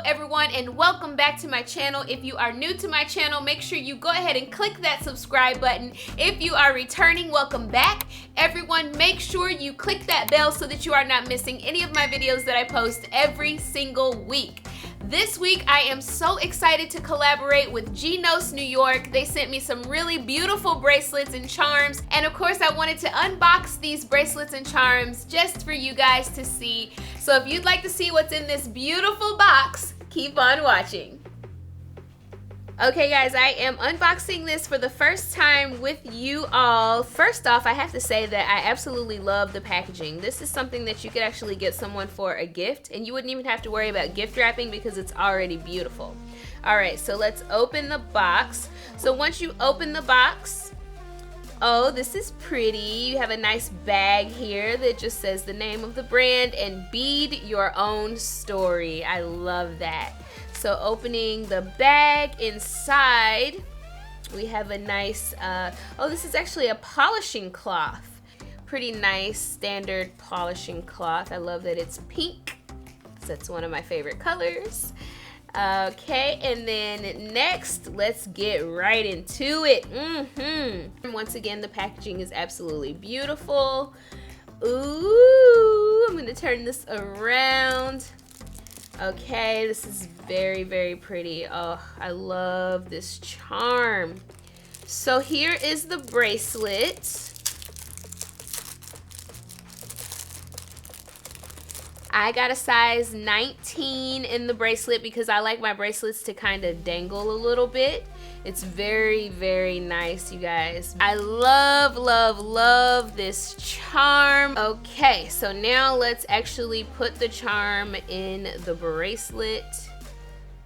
everyone, and welcome back to my channel. If you are new to my channel, make sure you go ahead and click that subscribe button. If you are returning, welcome back. Everyone, make sure you click that bell so that you are not missing any of my videos that I post every single week. This week, I am so excited to collaborate with Gnoce, New York. They sent me some really beautiful bracelets and charms, and of course, I wanted to unbox these bracelets and charms just for you guys to see. So if you'd like to see what's in this beautiful box, keep on watching. Okay guys, I am unboxing this for the first time with you all. First off, I have to say that I absolutely love the packaging. This is something that you could actually get someone for a gift, and you wouldn't even have to worry about gift wrapping because it's already beautiful. All right, so let's open the box. So once you open the box, oh, this is pretty. You have a nice bag here that just says the name of the brand and bead your own story. I love that. So opening the bag, inside we have a nice, oh, this is actually a polishing cloth. Pretty nice standard polishing cloth. I love that it's pink. That's one of my favorite colors. Okay, and then next, let's get right into it. Once again, the packaging is absolutely beautiful. Ooh, I'm gonna turn this around. Okay, this is very, very pretty. Oh, I love this charm. So here is the bracelet. I got a size 19 in the bracelet because I like my bracelets to kind of dangle a little bit. It's very, very nice, you guys. I love, love, love this charm. Okay, so now let's actually put the charm in the bracelet.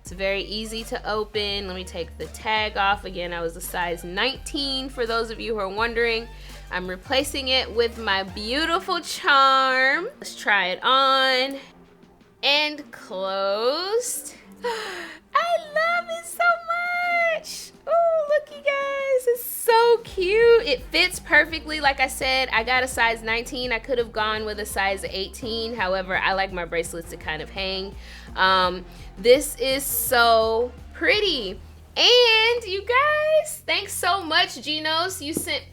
It's very easy to open. Let me take the tag off. Again, I was a size 19 for those of you who are wondering. I'm replacing it with my beautiful charm. Let's try it on. And closed. I love it so much. Oh, look, you guys, it's so cute. It fits perfectly. Like I said, I got a size 19. I could have gone with a size 18. However, I like my bracelets to kind of hang. This is so pretty. And you guys, thanks so much, Gnoce. You sent,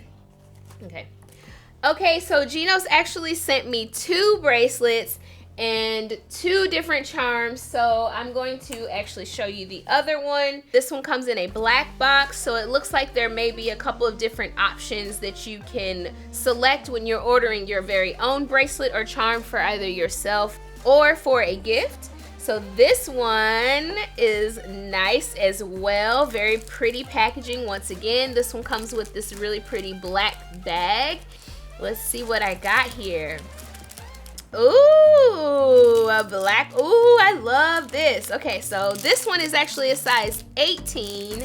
okay, so Gnoce actually sent me 2 bracelets and 2 different charms, so I'm going to actually show you the other one. This one comes in a black box, so it looks like there may be a couple of different options that you can select when you're ordering your very own bracelet or charm for either yourself or for a gift. So this one is nice as well. Very pretty packaging. Once again, this one comes with this really pretty black bag. Let's see what I got here. Ooh, a black, ooh, I love this. Okay, so this one is actually a size 18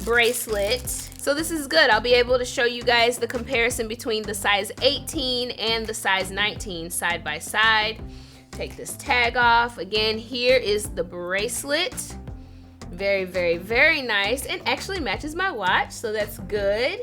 bracelet. So this is good. I'll be able to show you guys the comparison between the size 18 and the size 19 side by side. Take this tag off. Again, here is the bracelet. Very, very, very nice, and actually matches my watch, so that's good.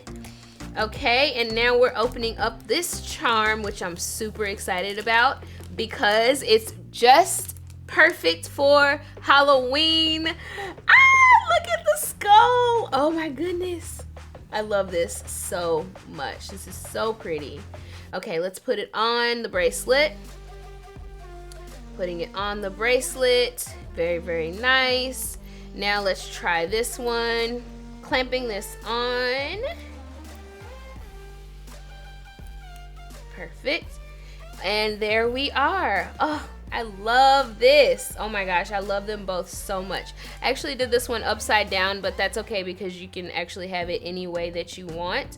Okay, and now we're opening up this charm, which I'm super excited about because it's just perfect for Halloween. Ah, look at the skull. Oh my goodness. I love this so much. This is so pretty. Okay, let's put it on the bracelet. Putting it on the bracelet. Very, very nice. Now let's try this one. Clamping this on. Perfect. And there we are. Oh, I love this. Oh my gosh, I love them both so much. I actually did this one upside down, but that's okay because you can actually have it any way that you want.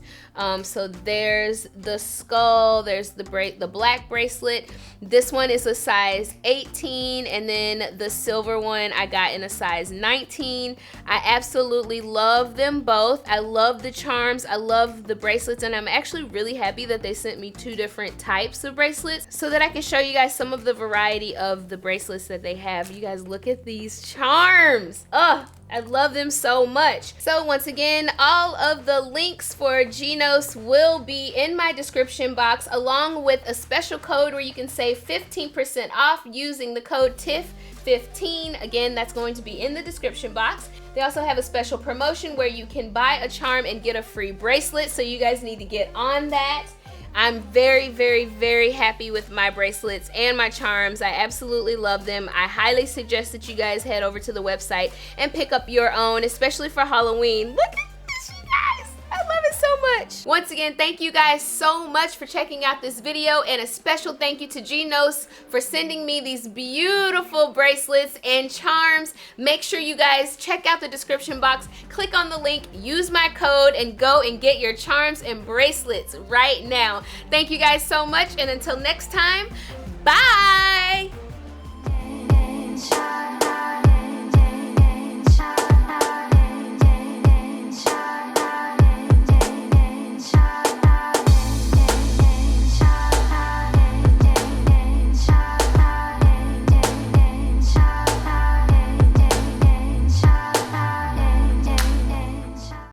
So there's the skull, there's the black bracelet. This one is a size 18, and then the silver one I got in a size 19. I absolutely love them both. I love the charms, I love the bracelets, and I'm actually really happy that they sent me 2 different types of bracelets so that I can show you guys some of the variety variety of the bracelets that they have. You guys, look at these charms. Ugh, I love them so much. So once again, all of the links for Gnoce will be in my description box, along with a special code where you can save 15% off using the code TIFF15. Again, that's going to be in the description box. They also have a special promotion where you can buy a charm and get a free bracelet, so you guys need to get on that. I'm very, very, very happy with my bracelets and my charms. I absolutely love them. I highly suggest that you guys head over to the website and pick up your own, especially for Halloween. Look at this, you guys. I love it so much. Once again, thank you guys so much for checking out this video, and a special thank you to Gnoce for sending me these beautiful bracelets and charms. Make sure you guys check out the description box, click on the link, use my code, and go and get your charms and bracelets right now. Thank you guys so much, and until next time, bye!